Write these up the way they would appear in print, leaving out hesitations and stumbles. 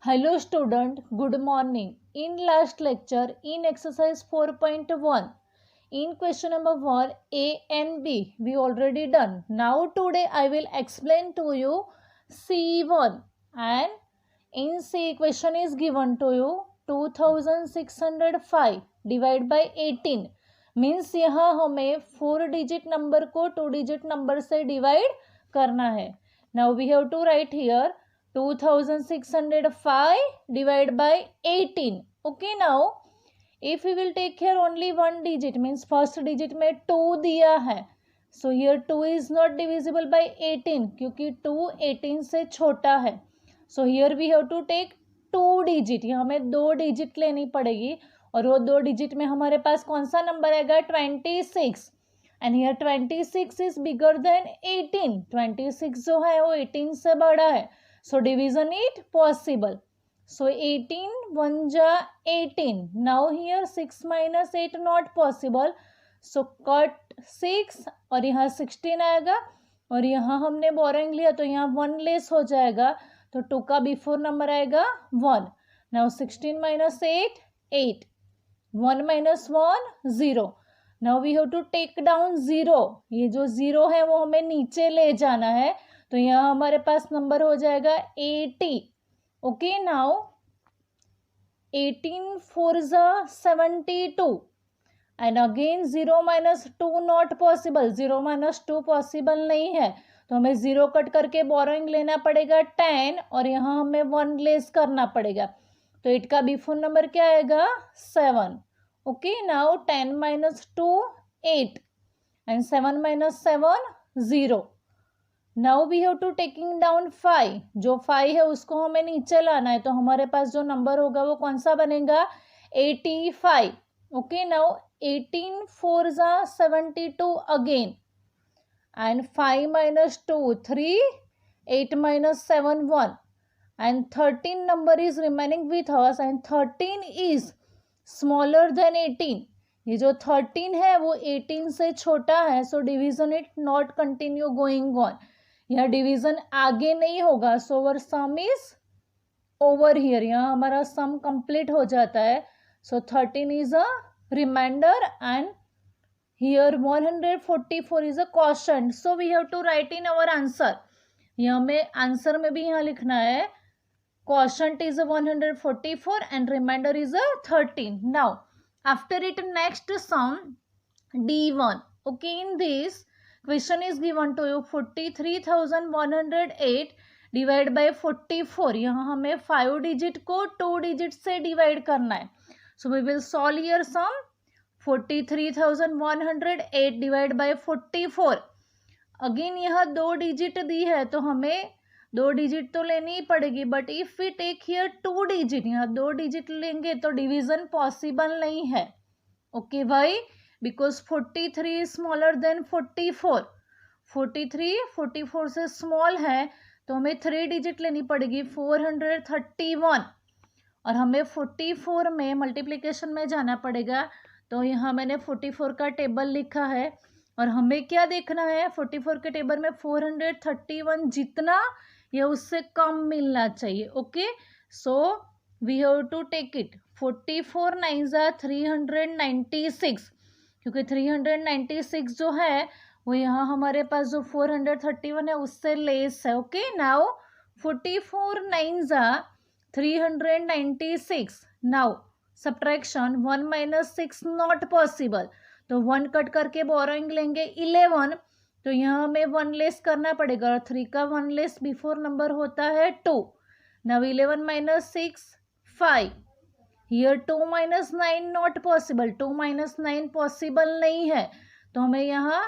Hello student, good morning. In last lecture, in exercise 4.1, in question number 1, A and B, we already done. Now today I will explain to you C1, and in C question is given to you 2605 divided by 18. Means यहाँ हमें 4 digit number को 2 digit number से divide करना है. Now we have to write here 2605 divided by 18. Okay, now if we will take here only one digit, means first digit में 2 दिया है, so here 2 is not divisible by 18 क्योंकि 2 18 से छोटा है. So here we have to take 2 digit. यहाँ हमें 2 digit लेनी पड़ेगी और वो 2 डिजिट में हमारे पास कौन सा नंबर आएगा 26. And here 26 is bigger than 18. 26 जो है वो 18 से बड़ा है. So division it possible. So 18 1 ja 18. Now here 6 minus 8 not possible. So cut 6 और यहाँ 16 आएगा और यहाँ हमने बोरोइंग लिया तो यहाँ 1 लेस हो जाएगा तो 2 का बिफोर नंबर आएगा 1. Now 16 minus 8 8. 1 minus 1 0. Now we have to take down 0. ये जो 0 है वो हमें नीचे ले जाना है तो यहाँ हमारे पास नंबर हो जाएगा 80. Okay, now 18 4 72 and again 0 minus 2 not possible. 0 minus 2 possible नहीं है तो हमें 0 कट करके बोरोइंग लेना पड़ेगा 10 और यहाँ हमें 1 लेस करना पड़ेगा तो 8 का बिफोर नंबर क्या आएगा 7. Okay, now 10 minus 2 8 and 7 minus 7 0. Now we have to taking down 5. जो 5 है उसको हमें नीचे लाना है तो हमारे पास जो नंबर होगा वो कौन सा बनेगा 85. Okay, now 18 4 72 again and 5 minus 2 3 8 minus 7 1 and 13 number is remaining with us and 13 is smaller than 18. ये जो 13 है वो 18 से छोटा है so division it not continue going on. यह डिवीजन आगे नहीं होगा so our sum is over here. यहाँ हमारा सम कंप्लीट हो जाता है so 13 is a remainder and here 144 is a quotient. So we have to write in our answer. यहाँ में आंसर में भी यहाँ लिखना है quotient is 144 and remainder is a 13. Now after it next sum D1. Okay, in this question is given to you 43,108 divide by 44. यहाँ हमें 5 digit को 2 डिजिट से डिवाइड करना है so we will solve here sum 43,108 divide by 44. Again यहाँ 2 digit दी है तो हमें 2 डिजिट तो लेनी ही पड़ेगी but if we take here 2 digit, यहाँ 2 डिजिट लेंगे तो डिवीजन पॉसिबल नहीं है. ओके भाई, बिकॉज 43 इज स्मॉलर देन 44. 43 44 से स्मॉल है तो हमें 3 डिजिट लेनी पड़ेगी 431 और हमें 44 में मल्टीप्लिकेशन में जाना पड़ेगा तो यहाँ मैंने 44 का टेबल लिखा है और हमें क्या देखना है 44 के टेबल में 431 जितना या उससे कम मिलना चाहिए. Okay, so we have to take it 44 9 396 क्योंकि 396 जो है वो यहाँ हमारे पास जो 431 है उससे लेस है. Okay, now 44 9 396. Now subtraction 1 minus 6 not possible तो 1 कट करके बोरोइंग लेंगे 11 तो यहाँ हमें 1 लेस करना पड़ेगा और 3 का 1 लेस बिफोर नंबर होता है 2. Now 11 minus 6 5. Here 2 minus 9 not possible. 2 minus 9 possible नहीं है तो हमें यहाँ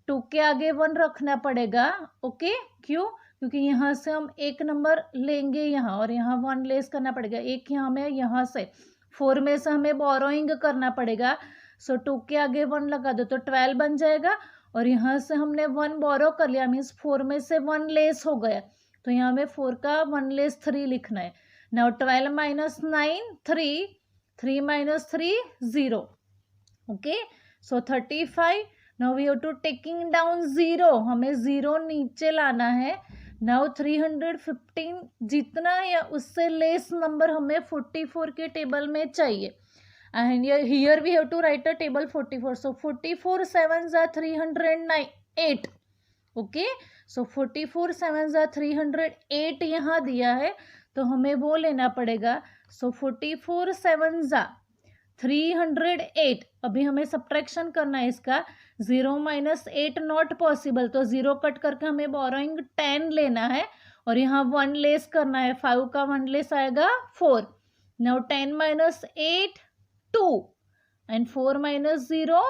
2 के आगे 1 रखना पड़ेगा. ओके, क्यों? क्योंकि यहाँ से हम एक नंबर लेंगे यहाँ और यहाँ 1 लेस करना पड़ेगा. एक यहाँ में यहाँ से 4 में से हमें बोरोइंग करना पड़ेगा सो 2 के आगे 1 लगा दो तो 12 बन जाएगा और यहाँ से हमने 1 बोरो कर लिया मीन्स 4 में से 1 लेस हो गया तो यहाँ में 4 का 1 लेस 3 लिखना है. Now 12 minus 9 3 3 minus 3 0. Okay, so 35. Now we have to taking down 0. हमें 0 नीचे लाना है नाउ 315 जितना या उससे लेस नंबर हमें 44 के टेबल में चाहिए. And here we have to write a table 44. So 44 sevens are 308. Okay. So 44 sevens are 308 यहाँ दिया है तो हमें वो लेना पड़ेगा. So 44 sevens are 308. अभी हमें सब्ट्रैक्शन करना है इसका. 0 minus 8 नॉट पॉसिबल, तो 0 कट करके हमें बोरोइंग 10 लेना है और यहाँ 1 लेस करना है. 5 का 1 लेस आएगा 4. Now 10 minus 8 2 and 4 minus 0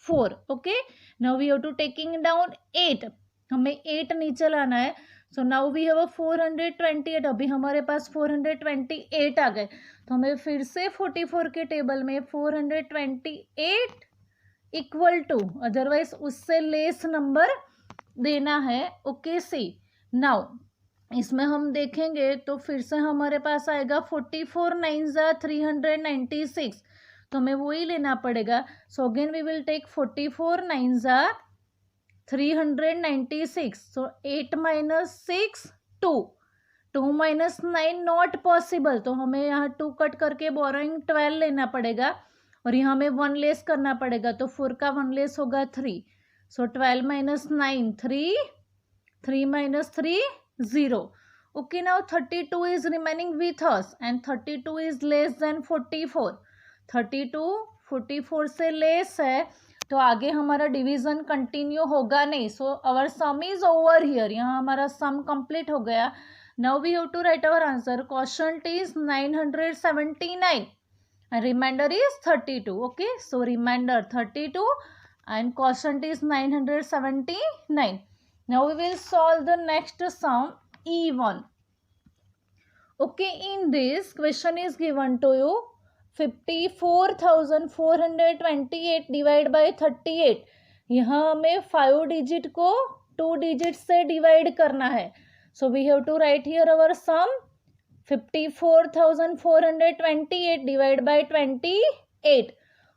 4. Okay. Now we have to taking down 8. हमें 8 नीचे लाना है. So now we have 428. अभी हमारे पास 428 आ गए तो हमें फिर से 44 के टेबल में 428 इक्वल टू, अदरवाइज उससे लेस नंबर देना है. ओके. सी नाउ इसमें हम देखेंगे तो फिर से हमारे पास आएगा 44 9s are 396. तो हमें वही लेना पड़ेगा. So again we will take 44 9s are 396. So 8 minus 6 2. 2 minus 9 not possible, तो हमें यहाँ 2 कट करके बोरोइंग 12 लेना पड़ेगा और यहाँ हमें 1 लेस करना पड़ेगा. तो 4 का 1 लेस होगा 3. सो 12 minus 9 3. 3 minus 3 0. Okay. Now 32 is remaining with us and 32 is less than 44. 32 44 से लेस है तो आगे हमारा डिवीजन कंटिन्यू होगा नहीं. So our sum is over here. यहाँ हमारा सम कंप्लीट हो गया. Now we have to write our answer. Quotient is 979 and remainder is 32. Okay. So remainder 32 and quotient is 979. Now we will solve the next sum E1. Okay. In this question is given to you 54,428 divide bye 38. यहाँ हमें 5 digit को 2 digit से divide करना है. So we have to write here our sum 54,428 divide by 28.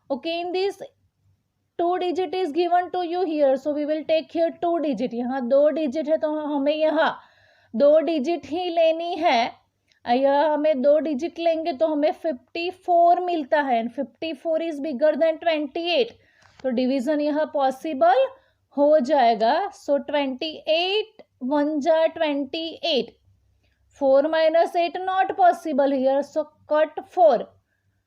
Okay. In this 2 digit is given to you here. So we will take here 2 digit. यहाँ 2 digit है तो हमें यहाँ 2 डिजिट ही लेनी है. यह हमें 2 डिजिट लेंगे तो हमें 54 मिलता है एंड 54 इज बिगर देन 28. तो डिवीजन यह पॉसिबल हो जाएगा. सो 28 1 जा 28. 4 minus 8 not possible here. So cut 4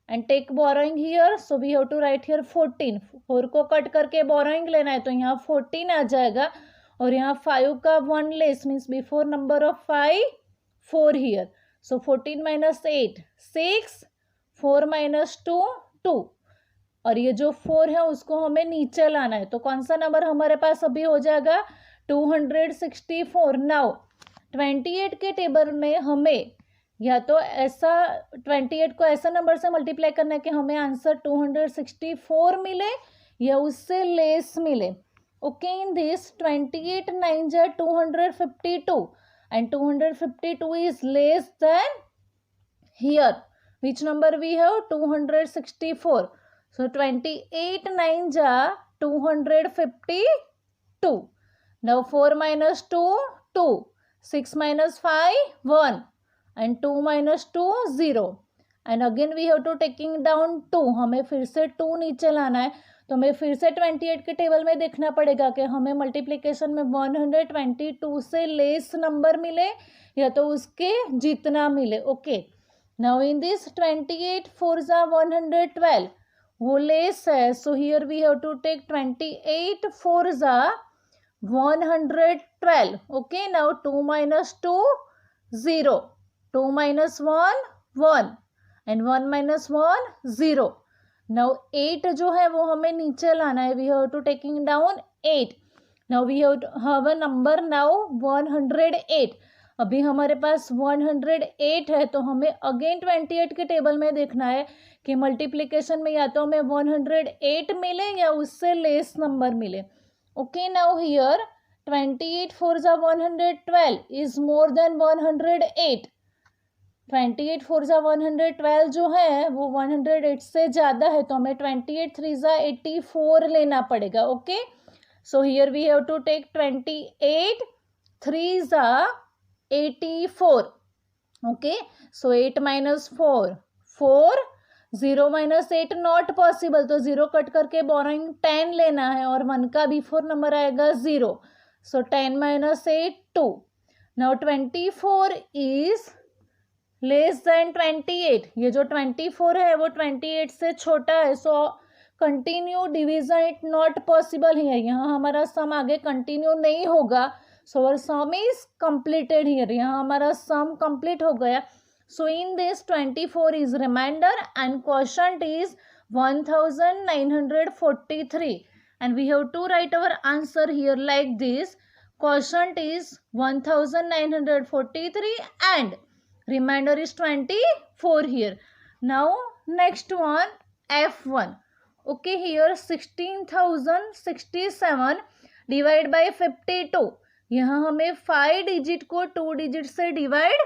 and take borrowing here. So we have to write here 14. 4 को कट करके borrowing लेना है तो यहाँ 14 आ जाएगा और यहाँ 5 का 1 less means before number of 5 4 here. So 14 minus 8 6. 4 minus 2 2. और ये जो 4 है उसको हमें नीचे लाना है. तो कौन सा नंबर हमारे पास अभी हो जाएगा 264. नाउ 28 के टेबल में हमें या तो ऐसा 28 को ऐसा नंबर से मल्टीप्लाई करना है कि हमें आंसर 264 मिले या उससे लेस मिले. ओके. इन दिस 28 9 जा 252 and 252 is less than here. Which number we have? 264. So 28 9 ja 252. Now 4 minus 2 2. 6 minus 5 1 and 2 minus 2 0. And again we have to taking down 2. हमें फिर से 2 नीचे लाना है तो हमें फिर से 28 के टेबल में देखना पड़ेगा कि हमें मल्टीप्लिकेशन में 122 से लेस नंबर मिले या तो उसके जितना मिले. ओके. नाउ इन दिस 28 4 जा 112 वो लेस है. So here we have to take 28 4 जा 112. Okay. Now 2 minus 2 0. 2 minus 1 1 and 1 minus 1 0. Now 8 जो है वो हमें नीचे लाना है. We have to taking down 8. Now we have a number now 108. अभी हमारे पास 108 है तो हमें अगेन 28 के टेबल में देखना है कि मल्टीप्लिकेशन में या तो हमें 108 मिले या उससे लेस नंबर मिले. ओके. नाउ हियर 28 4 जा 112 इज मोर देन 108. 28 4 जा 112 जो है वो 108 से ज़्यादा है तो हमें 28 3 जा 84 लेना पड़ेगा. Okay. So here we have to take 28 3 जा 84. Okay, so 8 minus 4, 4, 0 minus 8 not possible, तो 0 कट करके बोरोइंग 10 लेना है और 1 का बिफोर नंबर आएगा 0. सो 10 minus 8 2. Now 24 is less then 28. ये जो 24 है वो 28 से छोटा है. So continue division it not possible here. यहाँ हमारा सम आगे कंटिन्यू नहीं होगा. So our sum is completed here. यहाँ हमारा सम कंप्लीट हो गया. So in this 24 is remainder and quotient is 1943 and we have to write our answer here like this. Quotient is 1943 and remainder is 24 here. Now next one, F1. Okay, here 16,067 divide by 52. यहाँ हमें 5 digit को 2 digit से divide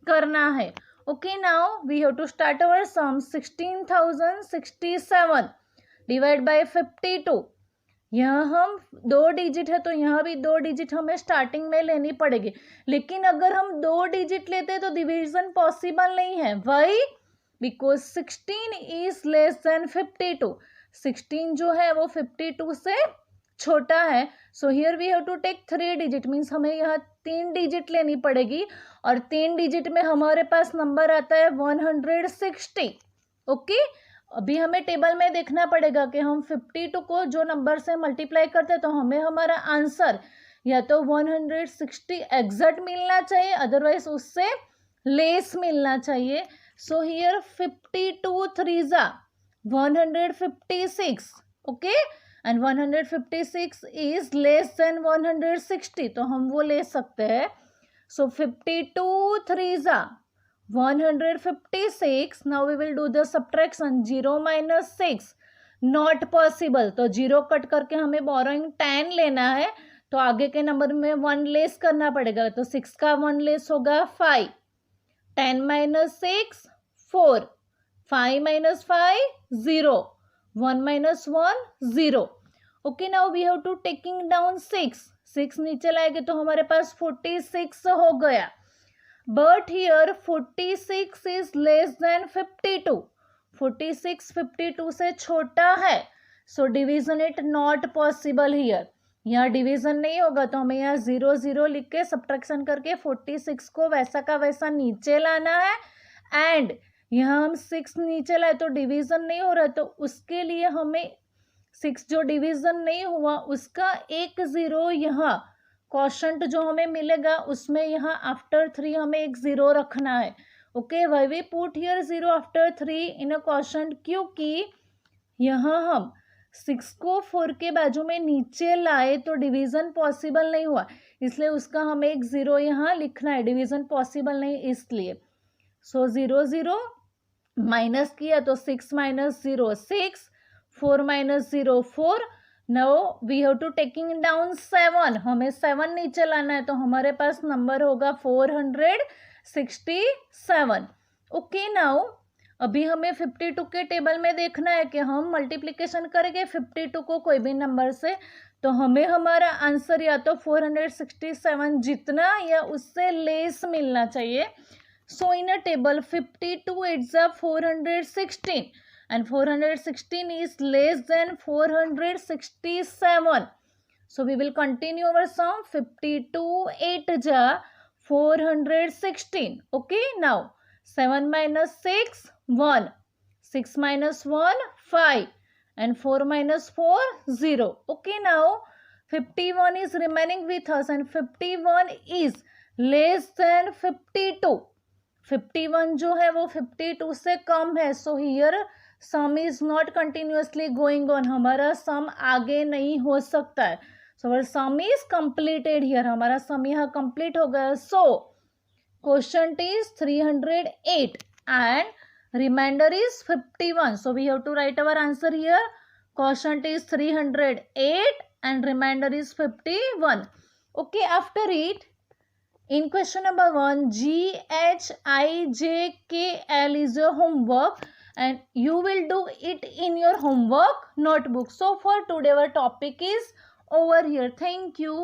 करना है. Okay, now we have to start our sum. 16,067 divide by 52. यहाँ हम 2 digit है तो यहाँ भी 2 डिजिट हमें स्टार्टिंग में लेनी पड़ेगी. लेकिन अगर हम 2 डिजिट लेते तो डिवीजन पॉसिबल नहीं है. Why? Because 16 is less than 52. 16 जो है वो 52 से छोटा है. So here we have to take 3 digit. Means हमें यहाँ 3 डिजिट लेनी पड़ेगी और 3 डिजिट में हमारे पास नंबर आता है 160. ओके, अभी हमें टेबल में देखना पड़ेगा कि हम 52 को जो नंबर से मल्टीप्लाई करते हैं तो हमें हमारा आंसर या तो 160 एग्जैक्ट मिलना चाहिए, अदरवाइज उससे लेस मिलना चाहिए. सो हियर 52 3 जा 156. Okay, and 156 is less then 160, तो हम वो ले सकते हैं. सो 52 3 जा 156. now we will do the subtraction. 0 minus 6 not possible, तो 0 कट करके हमें बोरोइंग 10 लेना है. तो आगे के नंबर में 1 लेस करना पड़ेगा. तो 6 का 1 लेस होगा 5. 10 minus 6 4. 5 minus 5 0. 1 minus 1 0. Okay, now we have to taking down 6. 6 नीचे लाएंगे तो हमारे पास 46 हो गया. But here 46 is less than 52. 46 52 से छोटा है. So division it not possible here. यहाँ डिवीजन नहीं होगा तो हमें यहाँ 0 0 लिख के सब्ट्रैक्शन करके 46 को वैसा का वैसा नीचे लाना है. एंड यहाँ हम 6 नीचे लाए तो डिवीजन नहीं हो रहा, तो उसके लिए हमें 6 जो डिवीजन नहीं हुआ उसका 1 0 यहाँ क्वोशंट जो हमें मिलेगा उसमें यहाँ आफ्टर 3 हमें 1 0 रखना है. Okay, why we put here 0 after 3 in a quotient? क्योंकि यहाँ हम 6 को 4 के बाजू में नीचे लाए तो डिवीजन पॉसिबल नहीं हुआ, इसलिए उसका हमें 1 0 यहाँ लिखना है. डिवीजन पॉसिबल नहीं इसलिए. सो 0 0 माइनस किया तो 6 minus 0 6. 4 minus 0 4. Now we have to taking down 7. हमें 7 नीचे लाना है तो हमारे पास नंबर होगा 467. ओके, नाउ अभी हमें 52 के टेबल में देखना है कि हम मल्टीप्लिकेशन करेंगे 52 को कोई भी नंबर से तो हमें हमारा आंसर या तो 467 जितना या उससे लेस मिलना चाहिए. So in a table 52 it's a 416 and 416 is less than 467. So we will continue our sum. 52 8 ja 416. Okay, now 7 minus 6 1. 6 minus 1 5 and 4 minus 4 0. Okay, now 51 is remaining with us and 51 is less than 52. 51 जो है वो 52 से कम है. So here sum is not continuously going on. हमारा sum आगे नहीं हो सकता है. So our sum is completed here. हमारा सम यहाँ कंप्लीट हो गया. So quotient is 308 and remainder is 51. So we have to write our answer here. Quotient is 308 and remainder is 51. Okay, after it in question number 1 GHIJKL is your homework and you will do it in your homework notebook. So for today our topic is over here. Thank you.